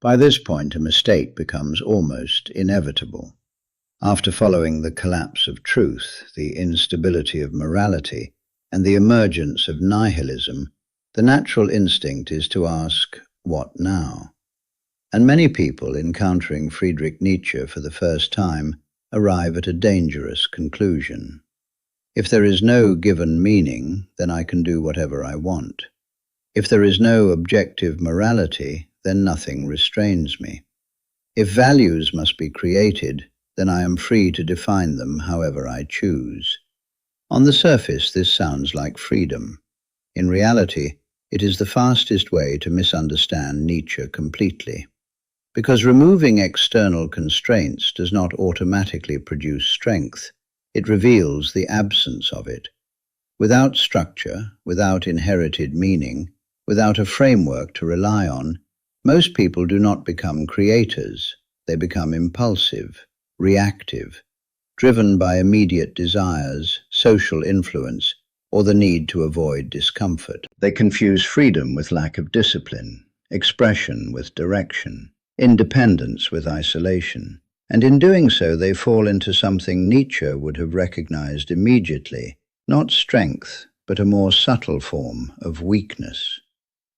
By this point, a mistake becomes almost inevitable. After following the collapse of truth, the instability of morality, and the emergence of nihilism, the natural instinct is to ask, what now? And many people, encountering Friedrich Nietzsche for the first time, arrive at a dangerous conclusion. If there is no given meaning, then I can do whatever I want. If there is no objective morality, then nothing restrains me. If values must be created, then I am free to define them however I choose. On the surface, this sounds like freedom. In reality, it is the fastest way to misunderstand Nietzsche completely. Because removing external constraints does not automatically produce strength, it reveals the absence of it. Without structure, without inherited meaning, without a framework to rely on, most people do not become creators. They become impulsive, reactive, driven by immediate desires, social influence, or the need to avoid discomfort. They confuse freedom with lack of discipline, expression with direction, independence with isolation. And in doing so, they fall into something Nietzsche would have recognized immediately, not strength, but a more subtle form of weakness.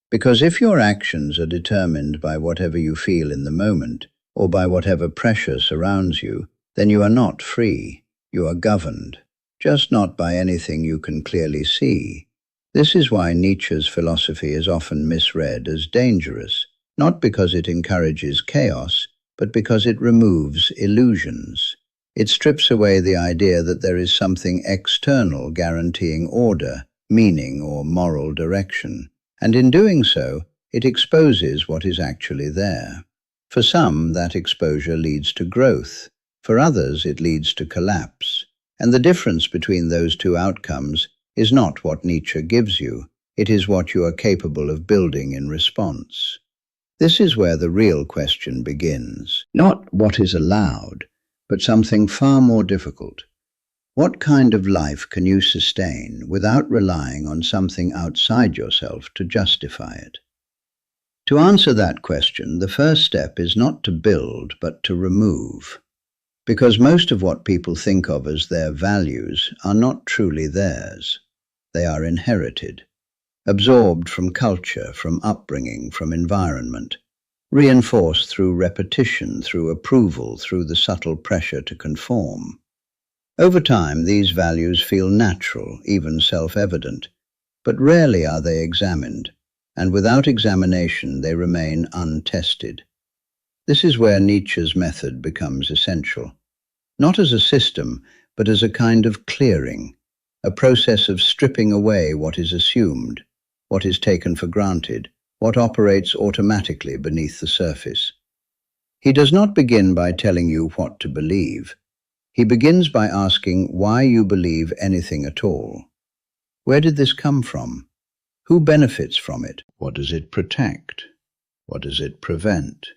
Because if your actions are determined by whatever you feel in the moment, or by whatever pressure surrounds you, then you are not free, you are governed, just not by anything you can clearly see. This is why Nietzsche's philosophy is often misread as dangerous, not because it encourages chaos, but because it removes illusions. It strips away the idea that there is something external guaranteeing order, meaning, or moral direction. And in doing so, it exposes what is actually there. For some, that exposure leads to growth. For others, it leads to collapse. And the difference between those two outcomes is not what Nietzsche gives you, it is what you are capable of building in response. This is where the real question begins. Not what is allowed, but something far more difficult. What kind of life can you sustain without relying on something outside yourself to justify it? To answer that question, the first step is not to build, but to remove. Because most of what people think of as their values are not truly theirs. They are inherited, absorbed from culture, from upbringing, from environment, reinforced through repetition, through approval, through the subtle pressure to conform. Over time, these values feel natural, even self-evident, but rarely are they examined, and without examination they remain untested. This is where Nietzsche's method becomes essential, not as a system, but as a kind of clearing, a process of stripping away what is assumed, what is taken for granted, what operates automatically beneath the surface. He does not begin by telling you what to believe. He begins by asking why you believe anything at all. Where did this come from? Who benefits from it? What does it protect? What does it prevent?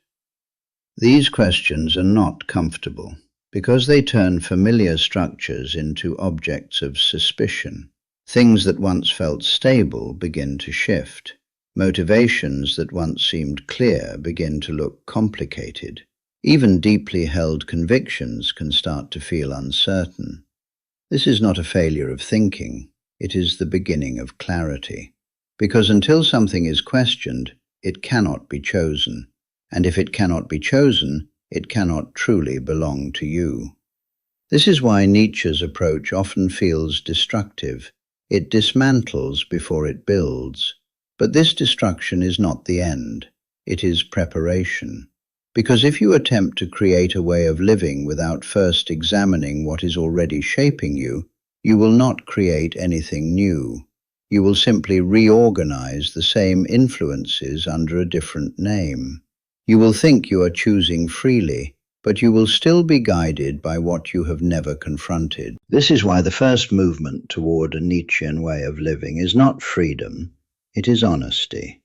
These questions are not comfortable because they turn familiar structures into objects of suspicion. Things that once felt stable begin to shift. Motivations that once seemed clear begin to look complicated. Even deeply held convictions can start to feel uncertain. This is not a failure of thinking, it is the beginning of clarity. Because until something is questioned, it cannot be chosen. And if it cannot be chosen, it cannot truly belong to you. This is why Nietzsche's approach often feels destructive. It dismantles before it builds. But this destruction is not the end. It is preparation. Because if you attempt to create a way of living without first examining what is already shaping you, you will not create anything new. You will simply reorganize the same influences under a different name. You will think you are choosing freely, but you will still be guided by what you have never confronted. This is why the first movement toward a Nietzschean way of living is not freedom, it is honesty.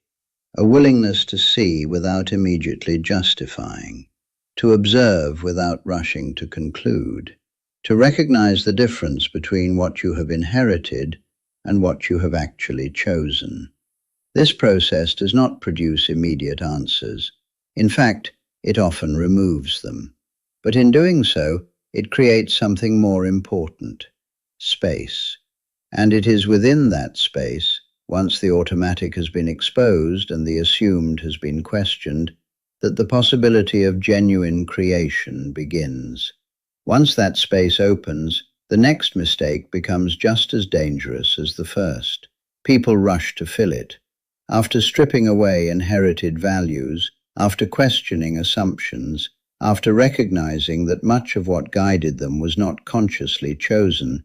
A willingness to see without immediately justifying, to observe without rushing to conclude, to recognize the difference between what you have inherited and what you have actually chosen. This process does not produce immediate answers. In fact, it often removes them. But in doing so, it creates something more important: space. And it is within that space, once the automatic has been exposed and the assumed has been questioned, that the possibility of genuine creation begins. Once that space opens, the next mistake becomes just as dangerous as the first. People rush to fill it. After stripping away inherited values, after questioning assumptions, after recognizing that much of what guided them was not consciously chosen,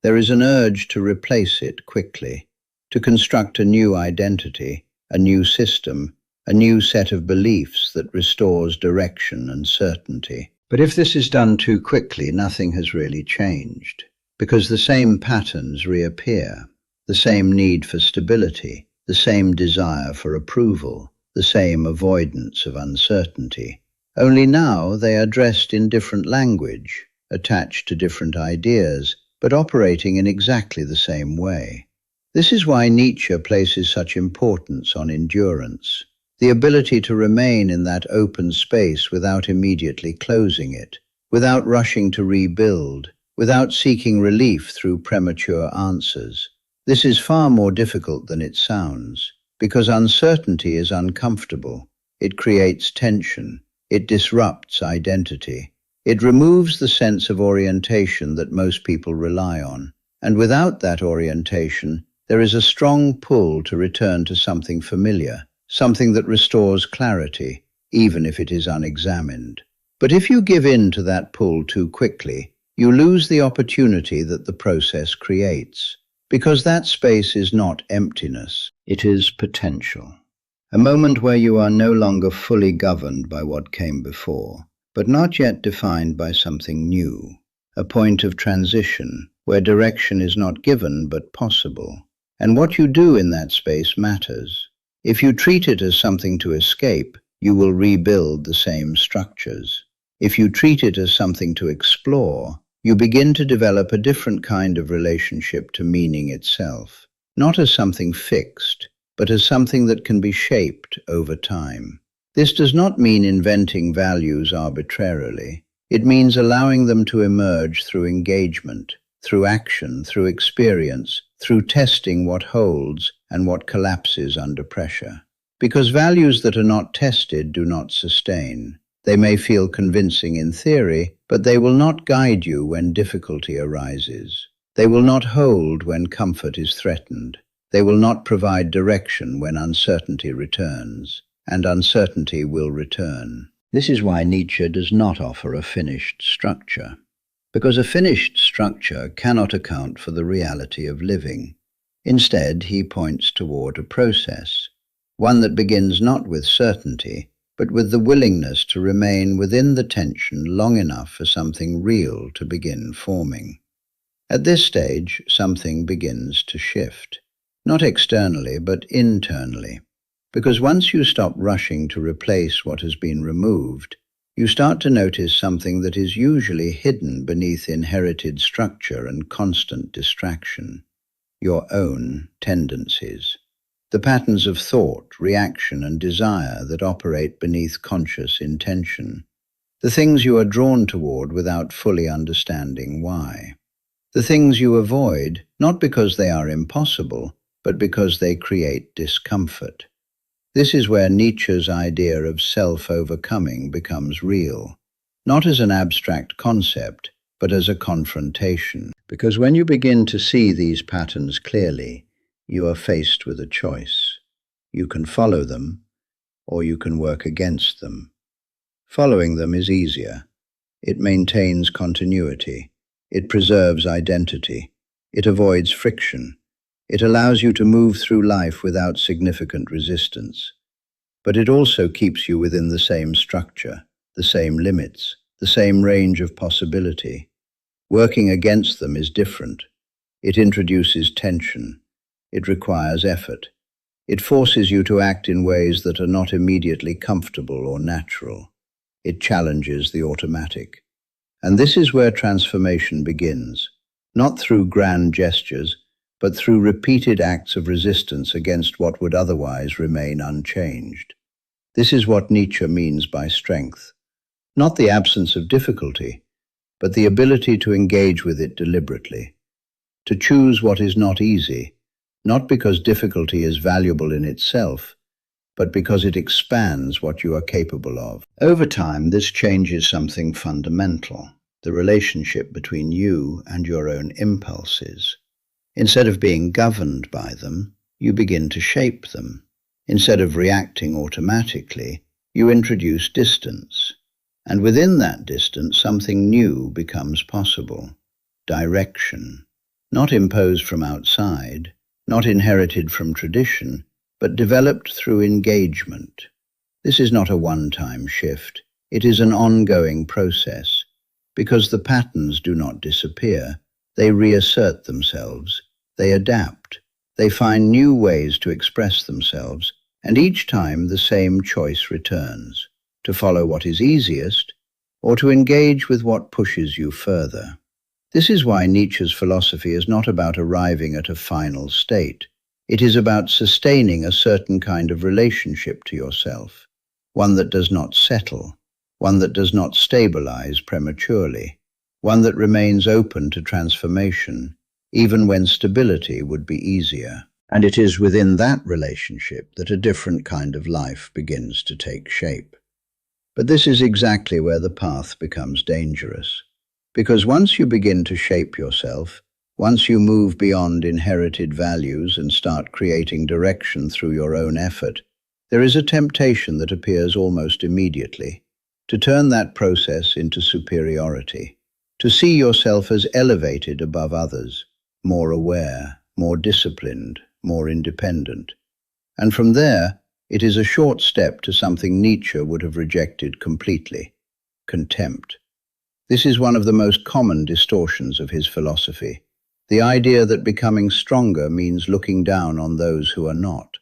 there is an urge to replace it quickly, to construct a new identity, a new system, a new set of beliefs that restores direction and certainty. But if this is done too quickly, nothing has really changed, because the same patterns reappear, the same need for stability, the same desire for approval, the same avoidance of uncertainty. Only now they are dressed in different language, attached to different ideas, but operating in exactly the same way. This is why Nietzsche places such importance on endurance, the ability to remain in that open space without immediately closing it, without rushing to rebuild, without seeking relief through premature answers. This is far more difficult than it sounds, because uncertainty is uncomfortable. It creates tension. It disrupts identity. It removes the sense of orientation that most people rely on. And without that orientation, there is a strong pull to return to something familiar, something that restores clarity, even if it is unexamined. But if you give in to that pull too quickly, you lose the opportunity that the process creates. Because that space is not emptiness, it is potential. A moment where you are no longer fully governed by what came before, but not yet defined by something new. A point of transition, where direction is not given but possible. And what you do in that space matters. If you treat it as something to escape, you will rebuild the same structures. If you treat it as something to explore, you begin to develop a different kind of relationship to meaning itself, not as something fixed, but as something that can be shaped over time. This does not mean inventing values arbitrarily. It means allowing them to emerge through engagement, through action, through experience, through testing what holds and what collapses under pressure. Because values that are not tested do not sustain. They may feel convincing in theory, but they will not guide you when difficulty arises. They will not hold when comfort is threatened. They will not provide direction when uncertainty returns, and uncertainty will return. This is why Nietzsche does not offer a finished structure, because a finished structure cannot account for the reality of living. Instead, he points toward a process, one that begins not with certainty, but with the willingness to remain within the tension long enough for something real to begin forming. At this stage, something begins to shift, not externally, but internally. Because once you stop rushing to replace what has been removed, you start to notice something that is usually hidden beneath inherited structure and constant distraction: your own tendencies. The patterns of thought, reaction, and desire that operate beneath conscious intention. The things you are drawn toward without fully understanding why. The things you avoid, not because they are impossible, but because they create discomfort. This is where Nietzsche's idea of self-overcoming becomes real, not as an abstract concept, but as a confrontation. Because when you begin to see these patterns clearly, you are faced with a choice. You can follow them, or you can work against them. Following them is easier. It maintains continuity. It preserves identity. It avoids friction. It allows you to move through life without significant resistance. But it also keeps you within the same structure, the same limits, the same range of possibility. Working against them is different. It introduces tension. It requires effort. It forces you to act in ways that are not immediately comfortable or natural. It challenges the automatic. And this is where transformation begins, not through grand gestures, but through repeated acts of resistance against what would otherwise remain unchanged. This is what Nietzsche means by strength. Not the absence of difficulty, but the ability to engage with it deliberately, to choose what is not easy, not because difficulty is valuable in itself, but because it expands what you are capable of. Over time, this changes something fundamental, the relationship between you and your own impulses. Instead of being governed by them, you begin to shape them. Instead of reacting automatically, you introduce distance. And within that distance, something new becomes possible. Direction. Not imposed from outside, not inherited from tradition, but developed through engagement. This is not a one-time shift. It is an ongoing process. Because the patterns do not disappear, they reassert themselves, they adapt, they find new ways to express themselves, and each time the same choice returns, to follow what is easiest, or to engage with what pushes you further. This is why Nietzsche's philosophy is not about arriving at a final state. It is about sustaining a certain kind of relationship to yourself, one that does not settle, one that does not stabilize prematurely, one that remains open to transformation, even when stability would be easier. And it is within that relationship that a different kind of life begins to take shape. But this is exactly where the path becomes dangerous. Because once you begin to shape yourself, once you move beyond inherited values and start creating direction through your own effort, there is a temptation that appears almost immediately, to turn that process into superiority, to see yourself as elevated above others, more aware, more disciplined, more independent. And from there, it is a short step to something Nietzsche would have rejected completely: contempt. This is one of the most common distortions of his philosophy, the idea that becoming stronger means looking down on those who are not,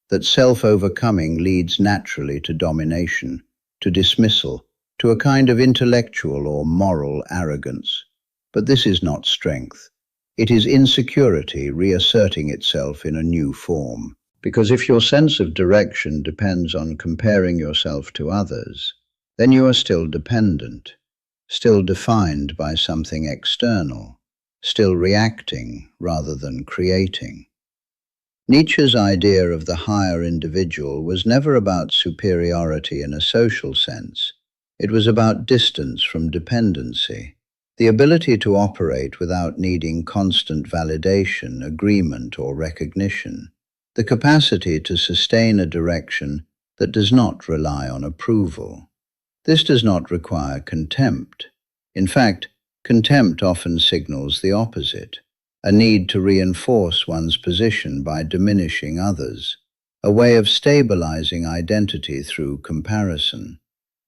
that self-overcoming leads naturally to domination, to dismissal, to a kind of intellectual or moral arrogance. But this is not strength. It is insecurity reasserting itself in a new form. Because if your sense of direction depends on comparing yourself to others, then you are still dependent, still defined by something external, still reacting rather than creating. Nietzsche's idea of the higher individual was never about superiority in a social sense. It was about distance from dependency, the ability to operate without needing constant validation, agreement, or recognition, the capacity to sustain a direction that does not rely on approval. This does not require contempt. In fact, contempt often signals the opposite, a need to reinforce one's position by diminishing others, a way of stabilizing identity through comparison.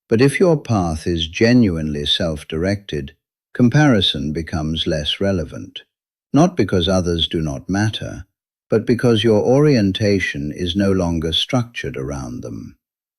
But if your path is genuinely self-directed, comparison becomes less relevant, not because others do not matter, but because your orientation is no longer structured around them.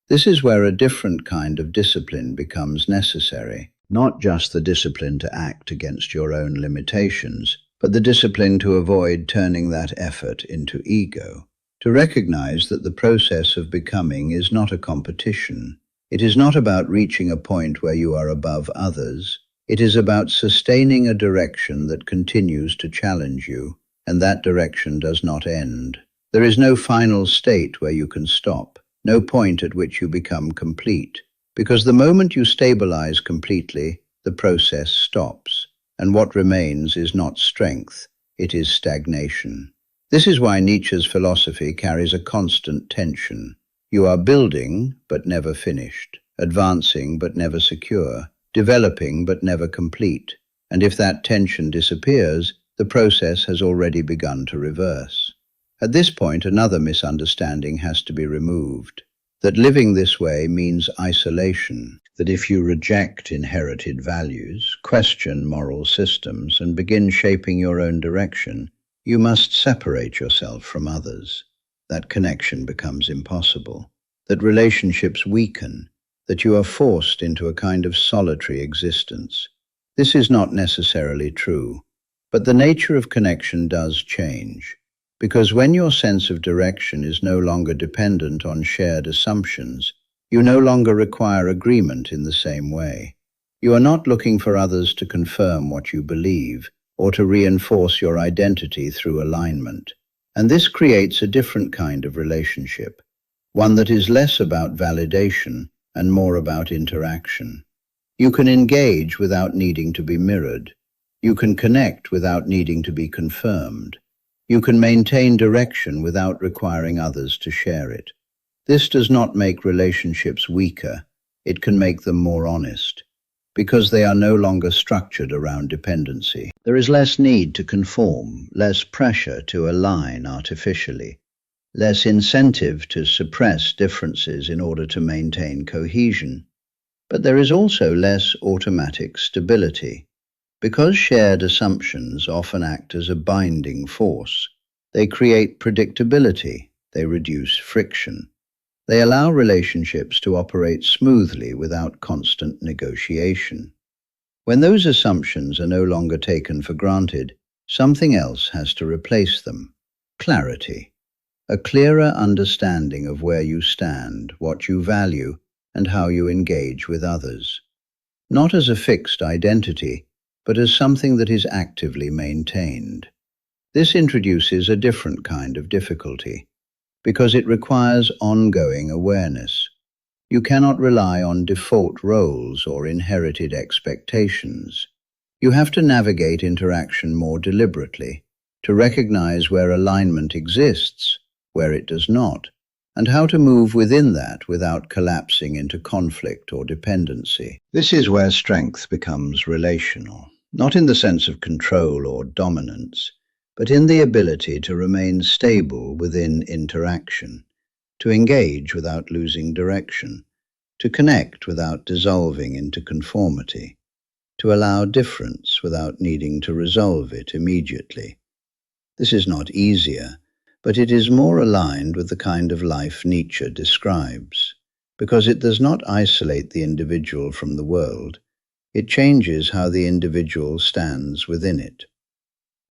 This is where a different kind of discipline becomes necessary, not just the discipline to act against your own limitations, but the discipline to avoid turning that effort into ego, to recognize that the process of becoming is not a competition. It is not about reaching a point where you are above others. It is about sustaining a direction that continues to challenge you, and that direction does not end. There is no final state where you can stop, no point at which you become complete, because the moment you stabilize completely, the process stops, and what remains is not strength, it is stagnation. This is why Nietzsche's philosophy carries a constant tension. You are building, but never finished, advancing, but never secure, developing, but never complete. And if that tension disappears, the process has already begun to reverse. At this point, another misunderstanding has to be removed, that living this way means isolation, that if you reject inherited values, question moral systems, and begin shaping your own direction, you must separate yourself from others. That connection becomes impossible, that relationships weaken, that you are forced into a kind of solitary existence. This is not necessarily true, but the nature of connection does change, because when your sense of direction is no longer dependent on shared assumptions, You no longer require agreement in the same way. You are not looking for others to confirm what you believe or to reinforce your identity through alignment. And this creates a different kind of relationship, one that is less about validation and more about interaction. You can engage without needing to be mirrored. You can connect without needing to be confirmed. You can maintain direction without requiring others to share it. This does not make relationships weaker. It can make them more honest, because they are no longer structured around dependency. There is less need to conform, less pressure to align artificially, less incentive to suppress differences in order to maintain cohesion. But there is also less automatic stability. Because shared assumptions often act as a binding force, they create predictability, they reduce friction. They allow relationships to operate smoothly without constant negotiation. When those assumptions are no longer taken for granted, something else has to replace them. Clarity. A clearer understanding of where you stand, what you value, and how you engage with others. Not as a fixed identity, but as something that is actively maintained. This introduces a different kind of difficulty, because it requires ongoing awareness. You cannot rely on default roles or inherited expectations. You have to navigate interaction more deliberately, to recognize where alignment exists, where it does not, and how to move within that without collapsing into conflict or dependency. This is where strength becomes relational, not in the sense of control or dominance, but in the ability to remain stable within interaction, to engage without losing direction, to connect without dissolving into conformity, to allow difference without needing to resolve it immediately. This is not easier, but it is more aligned with the kind of life Nietzsche describes, because it does not isolate the individual from the world. It changes how the individual stands within it.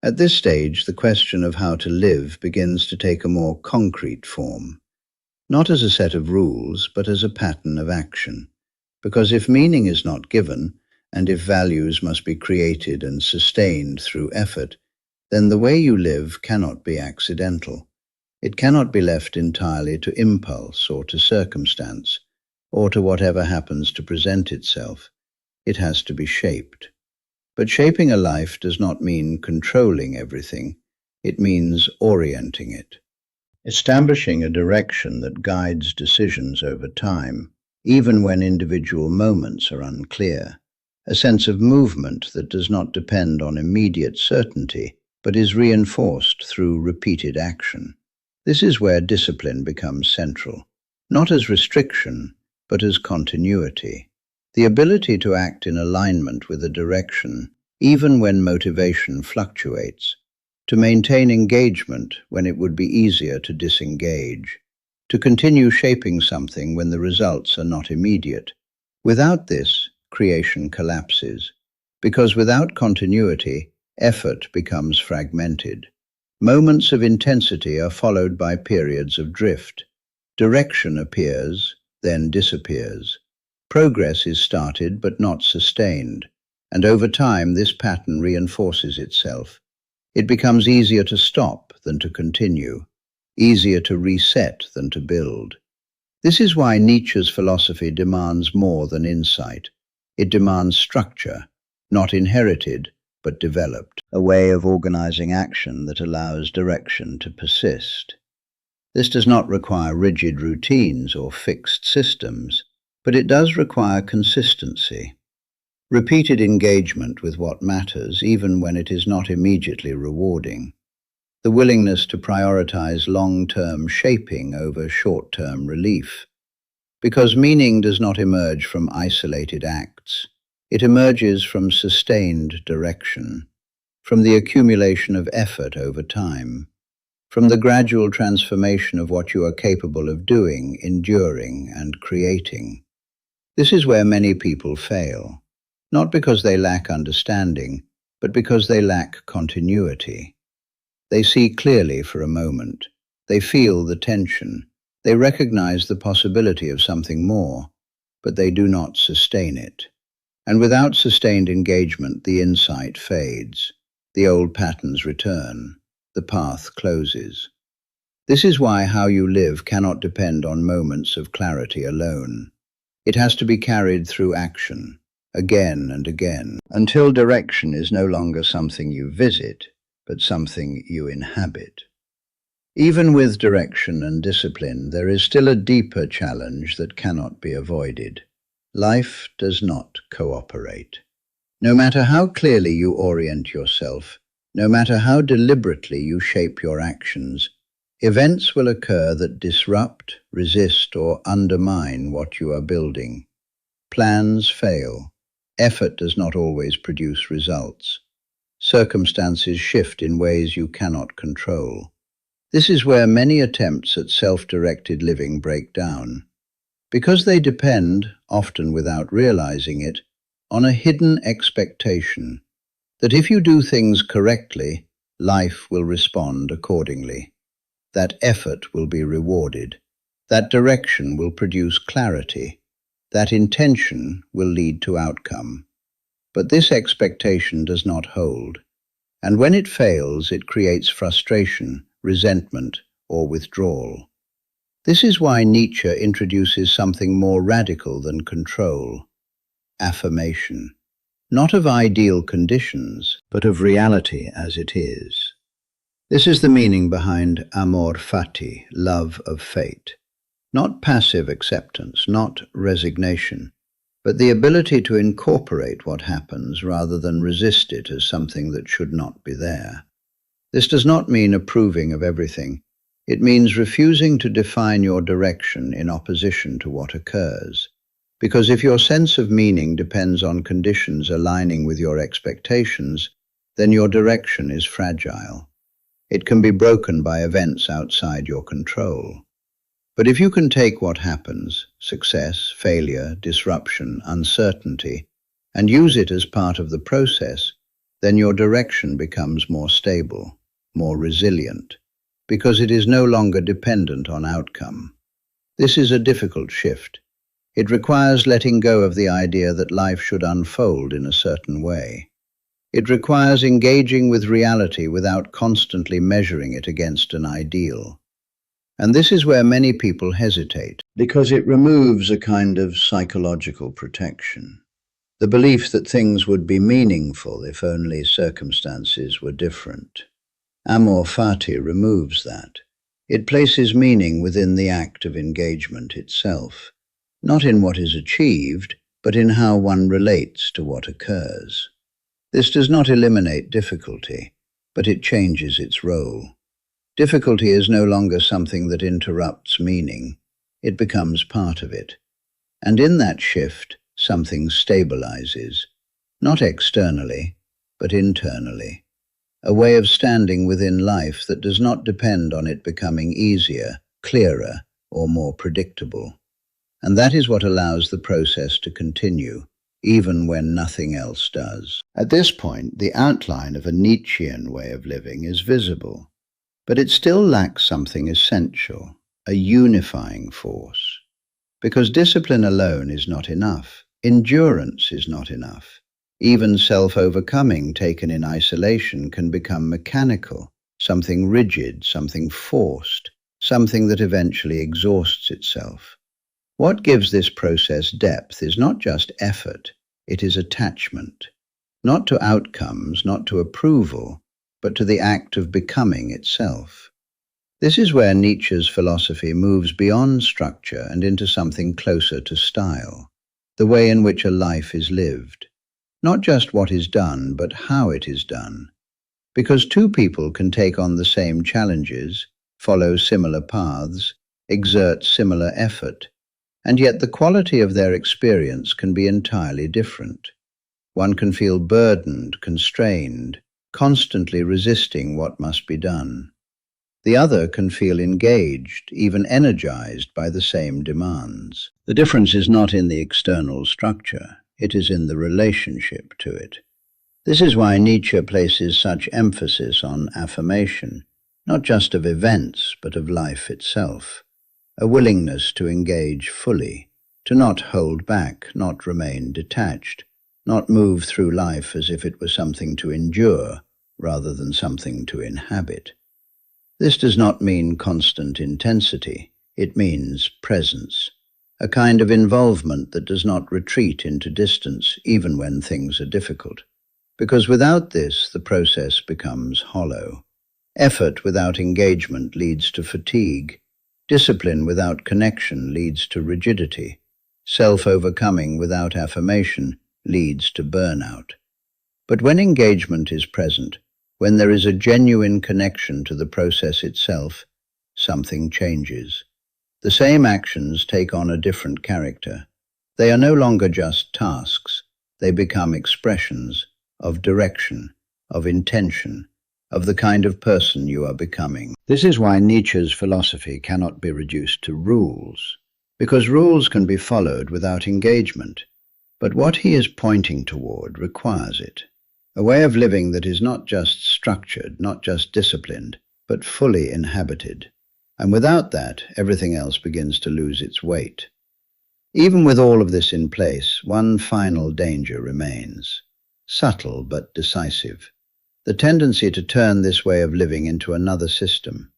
At this stage, the question of how to live begins to take a more concrete form, not as a set of rules, but as a pattern of action. Because if meaning is not given, and if values must be created and sustained through effort, then the way you live cannot be accidental. It cannot be left entirely to impulse or to circumstance, or to whatever happens to present itself. It has to be shaped. But shaping a life does not mean controlling everything. It means orienting it, establishing a direction that guides decisions over time, even when individual moments are unclear, a sense of movement that does not depend on immediate certainty, but is reinforced through repeated action. This is where discipline becomes central, not as restriction, but as continuity. The ability to act in alignment with a direction, even when motivation fluctuates, to maintain engagement when it would be easier to disengage, to continue shaping something when the results are not immediate. Without this, creation collapses, because without continuity, effort becomes fragmented. Moments of intensity are followed by periods of drift. Direction appears, then disappears. Progress is started but not sustained, and over time this pattern reinforces itself. It becomes easier to stop than to continue, easier to reset than to build. This is why Nietzsche's philosophy demands more than insight. It demands structure, not inherited, but developed, a way of organizing action that allows direction to persist. This does not require rigid routines or fixed systems, but it does require consistency, repeated engagement with what matters, even when it is not immediately rewarding, the willingness to prioritize long-term shaping over short-term relief. Because meaning does not emerge from isolated acts, it emerges from sustained direction, from the accumulation of effort over time, from the gradual transformation of what you are capable of doing, enduring, and creating. This is where many people fail, not because they lack understanding, but because they lack continuity. They see clearly for a moment. They feel the tension, They recognize the possibility of something more, but they do not sustain it. And without sustained engagement, the insight fades, the old patterns return, the path closes. This is why how you live cannot depend on moments of clarity alone. It has to be carried through action, again and again, until direction is no longer something you visit, but something you inhabit. Even with direction and discipline, there is still a deeper challenge that cannot be avoided. Life does not cooperate. No matter how clearly you orient yourself, no matter how deliberately you shape your actions, events will occur that disrupt, resist, or undermine what you are building. Plans fail. Effort does not always produce results. Circumstances shift in ways you cannot control. This is where many attempts at self-directed living break down, because they depend, often without realizing it, on a hidden expectation that if you do things correctly, life will respond accordingly. That effort will be rewarded. That direction will produce clarity. That intention will lead to outcome. But this expectation does not hold, and when it fails, it creates frustration, resentment, or withdrawal. This is why Nietzsche introduces something more radical than control: affirmation, not of ideal conditions, but of reality as it is. This is the meaning behind Amor, Fati, love of fate. Not passive acceptance, not resignation, but the ability to incorporate what happens rather than resist it as something that should not be there. This does not mean approving of everything. It means refusing to define your direction in opposition to what occurs. Because if your sense of meaning depends on conditions aligning with your expectations, then your direction is fragile. It can be broken by events outside your control. But if you can take what happens, success, failure, disruption, uncertainty, and use it as part of the process, then your direction becomes more stable, more resilient, because it is no longer dependent on outcome. This is a difficult shift. It requires letting go of the idea that life should unfold in a certain way. It requires engaging with reality without constantly measuring it against an ideal. And this is where many people hesitate, because it removes a kind of psychological protection. The belief that things would be meaningful if only circumstances were different. Amor Fati removes that. It places meaning within the act of engagement itself, not in what is achieved, but in how one relates to what occurs. This does not eliminate difficulty, but it changes its role. Difficulty is no longer something that interrupts meaning. It becomes part of it. And in that shift, something stabilizes, not externally, but internally. A way of standing within life that does not depend on it becoming easier, clearer, or more predictable. And that is what allows the process to continue, even when nothing else does. At this point, the outline of a Nietzschean way of living is visible, but it still lacks something essential, a unifying force. Because discipline alone is not enough. Endurance is not enough. Even self-overcoming taken in isolation can become mechanical, something rigid, something forced, something that eventually exhausts itself. What gives this process depth is not just effort, it is attachment. Not to outcomes, not to approval, but to the act of becoming itself. This is where Nietzsche's philosophy moves beyond structure and into something closer to style, the way in which a life is lived. Not just what is done, but how it is done. Because two people can take on the same challenges, follow similar paths, exert similar effort, and yet the quality of their experience can be entirely different. One can feel burdened, constrained, constantly resisting what must be done. The other can feel engaged, even energized by the same demands. The difference is not in the external structure, it is in the relationship to it. This is why Nietzsche places such emphasis on affirmation, not just of events, but of life itself. a willingness to engage fully, to not hold back, not remain detached, not move through life as if it were something to endure rather than something to inhabit. This does not mean constant intensity. It means presence, a kind of involvement that does not retreat into distance even when things are difficult. Because without this, the process becomes hollow. Effort without engagement leads to fatigue. Discipline without connection leads to rigidity. Self-overcoming without affirmation leads to burnout. But when engagement is present, when there is a genuine connection to the process itself, something changes. The same actions take on a different character. They are no longer just tasks. They become expressions of direction, of intention, of the kind of person you are becoming. This is why Nietzsche's philosophy cannot be reduced to rules, because rules can be followed without engagement. But what he is pointing toward requires it. A way of living that is not just structured, not just disciplined, but fully inhabited. And without that, everything else begins to lose its weight. Even with all of this in place, one final danger remains, subtle but decisive. The tendency to turn this way of living into another system.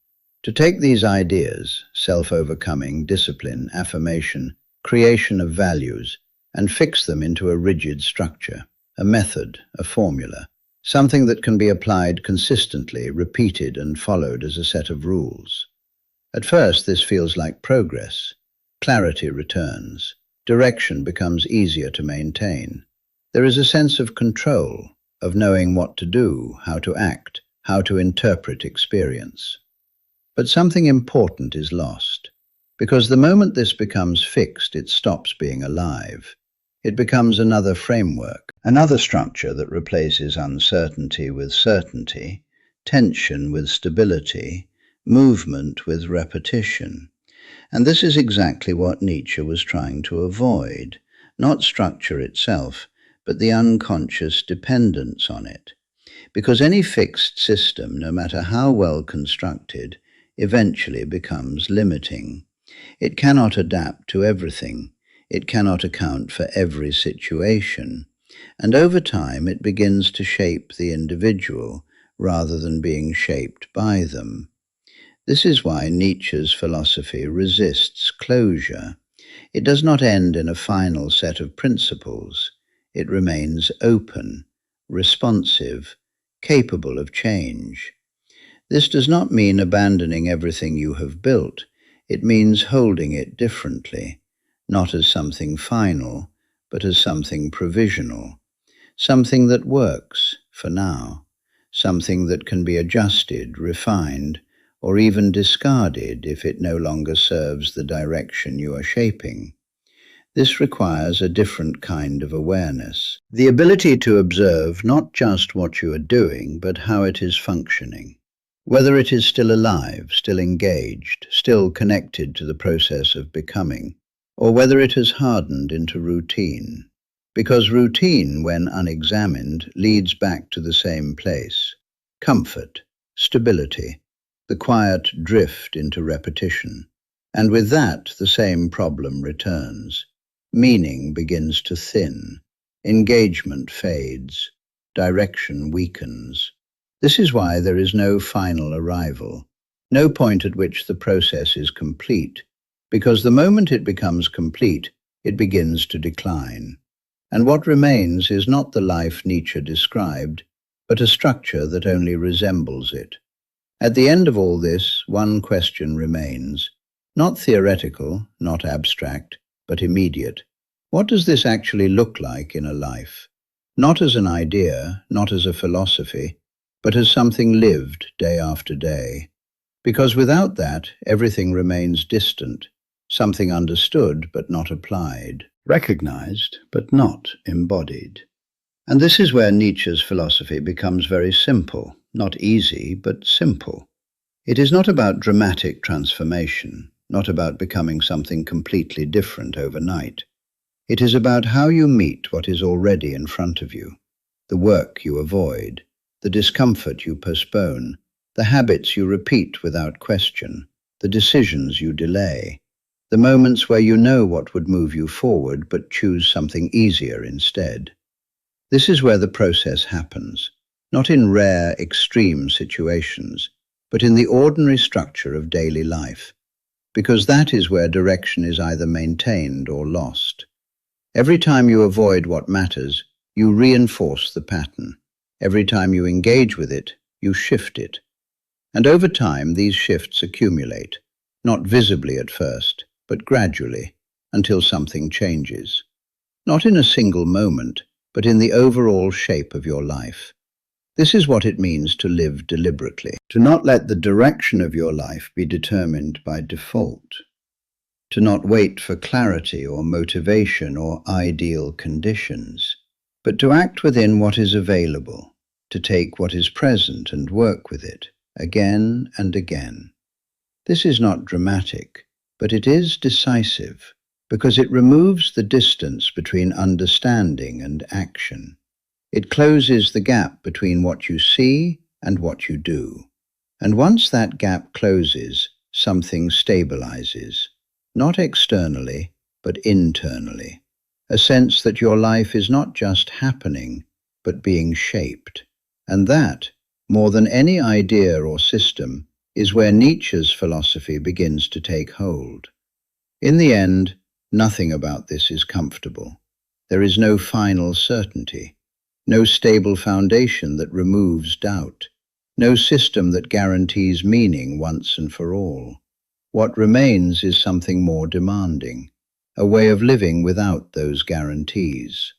To take these ideas, self-overcoming, discipline, affirmation, creation of values, and fix them into a rigid structure, a method, a formula, something that can be applied consistently, repeated and followed as a set of rules. At first, this feels like progress. Clarity returns. Direction becomes easier to maintain. There is a sense of control, of knowing what to do, how to act, how to interpret experience. But something important is lost, because the moment this becomes fixed, it stops being alive. It becomes another framework, another structure that replaces uncertainty with certainty, tension with stability, movement with repetition. And this is exactly what Nietzsche was trying to avoid, not structure itself, but the unconscious dependence on it. Because any fixed system, no matter how well constructed, eventually becomes limiting. It cannot adapt to everything. It cannot account for every situation. And over time, it begins to shape the individual rather than being shaped by them. This is why Nietzsche's philosophy resists closure. It does not end in a final set of principles. It remains open, responsive, capable of change. This does not mean abandoning everything you have built. It means holding it differently, not as something final, but as something provisional, something that works for now, something that can be adjusted, refined, or even discarded if it no longer serves the direction you are shaping. This requires a different kind of awareness, the ability to observe not just what you are doing, but how it is functioning, whether it is still alive, still engaged, still connected to the process of becoming, or whether it has hardened into routine. Because routine, when unexamined, leads back to the same place: comfort, stability, the quiet drift into repetition. And with that, the same problem returns. Meaning begins to thin, engagement fades, direction weakens. This is why there is no final arrival, no point at which the process is complete, because the moment it becomes complete, it begins to decline. And what remains is not the life Nietzsche described, but a structure that only resembles it. At the end of all this, one question remains, not theoretical, not abstract, but immediate. What does this actually look like in a life? Not as an idea, not as a philosophy, but as something lived day after day. Because without that, everything remains distant, something understood but not applied, recognized but not embodied. And this is where Nietzsche's philosophy becomes very simple, not easy, but simple. It is not about dramatic transformation, not about becoming something completely different overnight. It is about how you meet what is already in front of you, the work you avoid, the discomfort you postpone, the habits you repeat without question, the decisions you delay. the moments where you know what would move you forward but choose something easier instead. This is where the process happens, not in rare, extreme situations, but in the ordinary structure of daily life, because that is where direction is either maintained or lost. Every time you avoid what matters, you reinforce the pattern. Every time you engage with it, you shift it. And over time, these shifts accumulate, not visibly at first, but gradually, until something changes. Not in a single moment, but in the overall shape of your life. This is what it means to live deliberately. To not let the direction of your life be determined by default. To not wait for clarity or motivation or ideal conditions, but to act within what is available, to take what is present and work with it, again and again. This is not dramatic, but it is decisive, because it removes the distance between understanding and action. It closes the gap between what you see and what you do. And once that gap closes, something stabilizes, not externally, but internally. A sense that your life is not just happening, but being shaped. And that, more than any idea or system, is where Nietzsche's philosophy begins to take hold. In the end, nothing about this is comfortable. There is no final certainty. No stable foundation that removes doubt, no system that guarantees meaning once and for all. What remains is something more demanding, a way of living without those guarantees.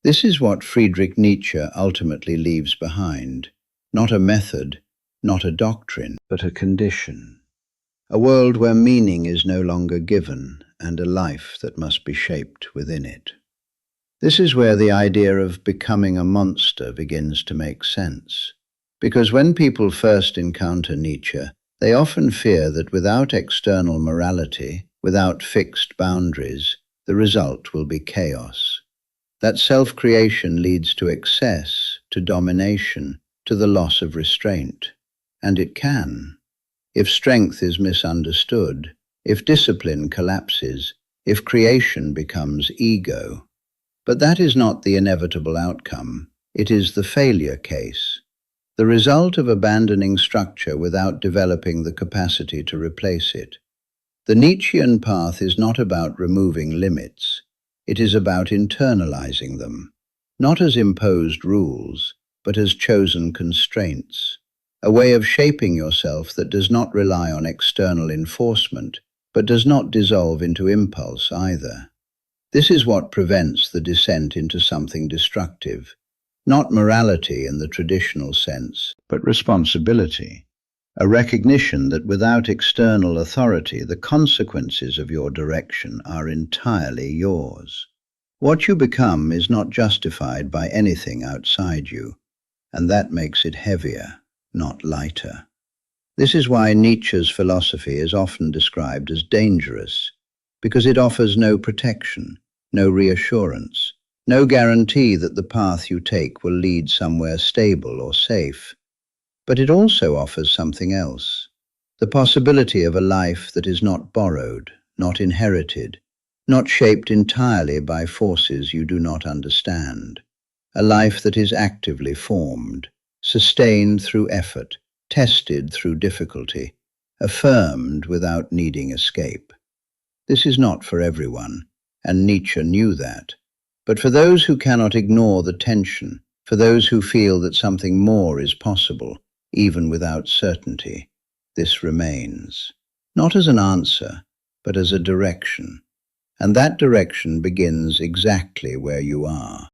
This is what Friedrich Nietzsche ultimately leaves behind, not a method, not a doctrine, but a condition. A world where meaning is no longer given, and a life that must be shaped within it. This is where the idea of becoming a monster begins to make sense. Because when people first encounter Nietzsche, they often fear that without external morality, without fixed boundaries, the result will be chaos. That self-creation leads to excess, to domination, to the loss of restraint. And it can. If strength is misunderstood, if discipline collapses, if creation becomes ego. But that is not the inevitable outcome. It is the failure case. The result of abandoning structure without developing the capacity to replace it. The Nietzschean path is not about removing limits. It is about internalizing them, not as imposed rules, but as chosen constraints. A way of shaping yourself that does not rely on external enforcement, but does not dissolve into impulse either. This is what prevents the descent into something destructive, not morality in the traditional sense, but responsibility, a recognition that without external authority, the consequences of your direction are entirely yours. What you become is not justified by anything outside you, and that makes it heavier, not lighter. This is why Nietzsche's philosophy is often described as dangerous, because it offers no protection, no reassurance, no guarantee that the path you take will lead somewhere stable or safe. But it also offers something else, the possibility of a life that is not borrowed, not inherited, not shaped entirely by forces you do not understand, a life that is actively formed, sustained through effort, tested through difficulty, affirmed without needing escape. This is not for everyone, and Nietzsche knew that. But for those who cannot ignore the tension, for those who feel that something more is possible, even without certainty, this remains, not as an answer, but as a direction. And that direction begins exactly where you are.